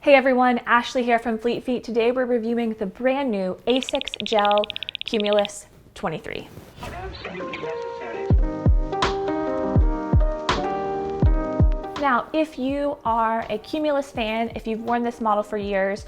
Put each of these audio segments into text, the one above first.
Hey everyone, Ashley here from Fleet Feet. Today we're reviewing the brand new ASICS GEL-Cumulus 23. Now, if you are a Cumulus fan, if you've worn this model for years,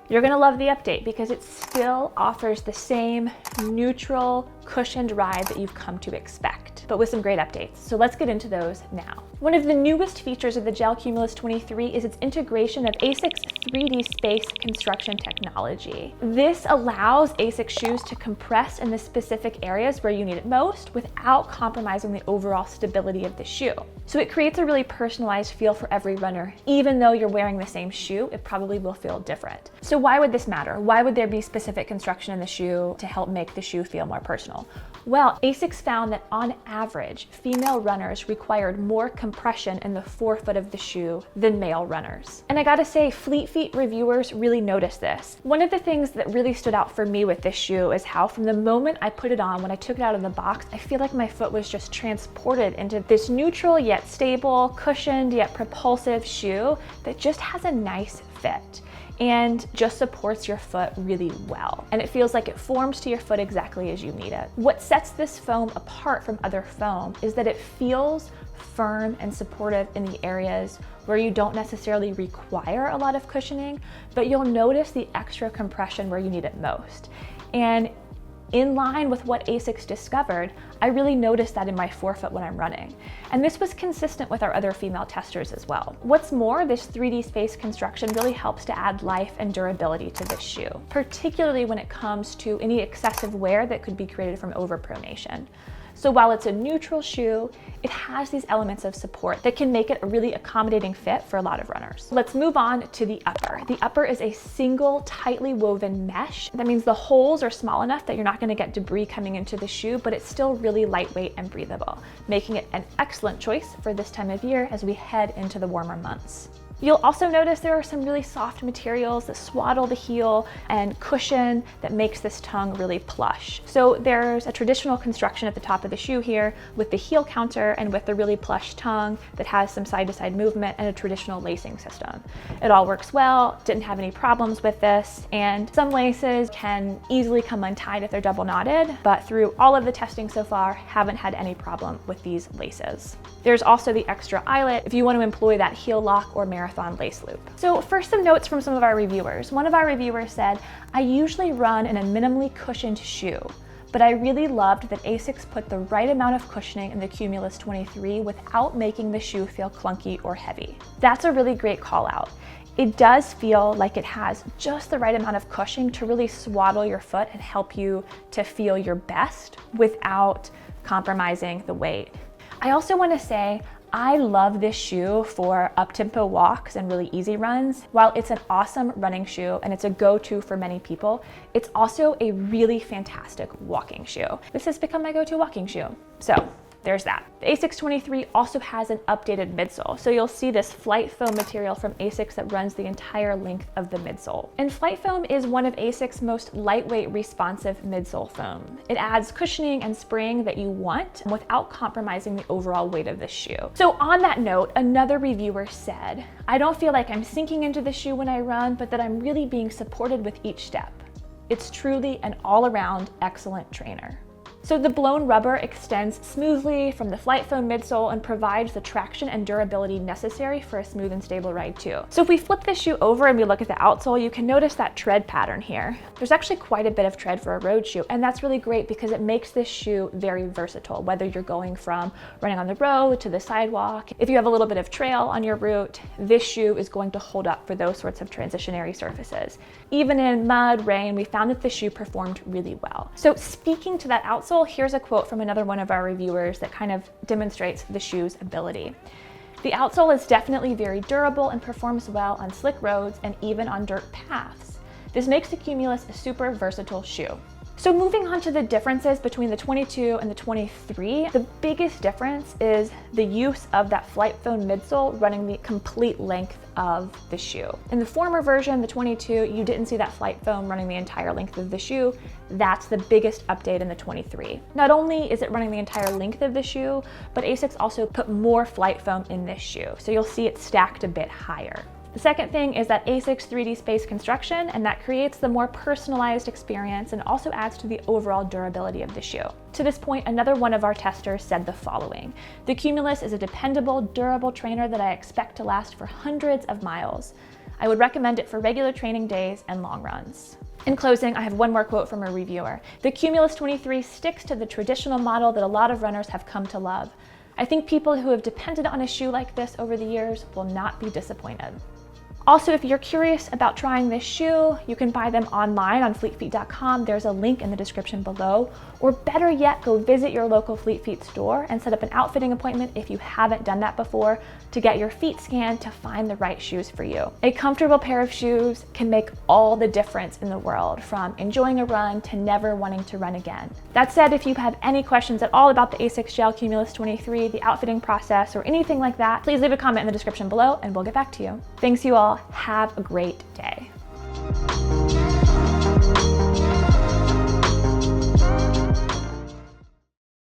you're gonna love the update because it still offers the same neutral, cushioned ride that you've come to expect, but with some great updates. So let's get into those now. One of the newest features of the GEL-Cumulus 23 is its integration of ASICS 3D space construction technology. This allows ASICS shoes to compress in the specific areas where you need it most without compromising the overall stability of the shoe. So it creates a really personalized feel for every runner. Even though you're wearing the same shoe, it probably will feel different. So why would this matter? Why would there be specific construction in the shoe to help make the shoe feel more personal? Well, ASICS found that on average, female runners required more compression in the forefoot of the shoe than male runners. And I gotta say, Fleet Feet reviewers really noticed this. One of the things that really stood out for me with this shoe is how from the moment I put it on, when I took it out of the box, I feel like my foot was just transported into this neutral yet stable, cushioned yet propulsive shoe that just has a nice fit and just supports your foot really well. And it feels like it forms to your foot exactly as you need it. What sets this foam apart from other foam is that it feels firm and supportive in the areas where you don't necessarily require a lot of cushioning, but you'll notice the extra compression where you need it most. And in line with what ASICS discovered, I really noticed that in my forefoot when I'm running. And this was consistent with our other female testers as well. What's more, this 3D space construction really helps to add life and durability to this shoe, particularly when it comes to any excessive wear that could be created from overpronation. So while it's a neutral shoe, it has these elements of support that can make it a really accommodating fit for a lot of runners. Let's move on to the upper. The upper is a single tightly woven mesh. That means the holes are small enough that you're not gonna get debris coming into the shoe, but it's still really lightweight and breathable, making it an excellent choice for this time of year as we head into the warmer months. You'll also notice there are some really soft materials that swaddle the heel and cushion that makes this tongue really plush. So there's a traditional construction at the top of the shoe here with the heel counter and with the really plush tongue that has some side-to-side movement and a traditional lacing system. It all works well, didn't have any problems with this, and some laces can easily come untied if they're double knotted, but through all of the testing so far, haven't had any problem with these laces. There's also the extra eyelet if you want to employ that heel lock or marathon lace loop. So first, some notes from some of our reviewers. One of our reviewers said, I usually run in a minimally cushioned shoe, but I really loved that ASICS put the right amount of cushioning in the Cumulus 23 without making the shoe feel clunky or heavy. That's a really great call out. It does feel like it has just the right amount of cushioning to really swaddle your foot and help you to feel your best without compromising the weight. I also want to say, I love this shoe for up-tempo walks and really easy runs. While it's an awesome running shoe and it's a go-to for many people, it's also a really fantastic walking shoe. This has become my go-to walking shoe. So there's that. The ASICS 23 also has an updated midsole. So you'll see this flight foam material from ASICS that runs the entire length of the midsole. And flight foam is one of ASICS' most lightweight responsive midsole foam. It adds cushioning and spring that you want without compromising the overall weight of the shoe. So on that note, another reviewer said, I don't feel like I'm sinking into the shoe when I run, but that I'm really being supported with each step. It's truly an all-around excellent trainer. So the blown rubber extends smoothly from the flight foam midsole and provides the traction and durability necessary for a smooth and stable ride too. So if we flip this shoe over and we look at the outsole, you can notice that tread pattern here. There's actually quite a bit of tread for a road shoe, and that's really great because it makes this shoe very versatile, whether you're going from running on the road to the sidewalk. If you have a little bit of trail on your route, this shoe is going to hold up for those sorts of transitionary surfaces. Even in mud, rain, we found that the shoe performed really well. So speaking to that outsole, here's a quote from another one of our reviewers that kind of demonstrates the shoe's ability. The outsole is definitely very durable and performs well on slick roads and even on dirt paths. This makes the Cumulus a super versatile shoe. So moving on to the differences between the 22 and the 23, the biggest difference is the use of that flight foam midsole running the complete length of the shoe. In the former version, the 22, you didn't see that flight foam running the entire length of the shoe. That's the biggest update in the 23. Not only is it running the entire length of the shoe, but ASICS also put more flight foam in this shoe. So you'll see it stacked a bit higher. The second thing is that ASICS 3D space construction, and that creates the more personalized experience and also adds to the overall durability of the shoe. To this point, another one of our testers said the following: "The Cumulus is a dependable, durable trainer that I expect to last for hundreds of miles. I would recommend it for regular training days and long runs." In closing, I have one more quote from a reviewer. "The Cumulus 23 sticks to the traditional model that a lot of runners have come to love. I think people who have depended on a shoe like this over the years will not be disappointed." Also, if you're curious about trying this shoe, you can buy them online on fleetfeet.com. There's a link in the description below. Or better yet, go visit your local Fleet Feet store and set up an outfitting appointment if you haven't done that before to get your feet scanned to find the right shoes for you. A comfortable pair of shoes can make all the difference in the world, from enjoying a run to never wanting to run again. That said, if you have any questions at all about the ASICS GEL-Cumulus 23, the outfitting process, or anything like that, please leave a comment in the description below and we'll get back to you. Thanks you all. Have a great day.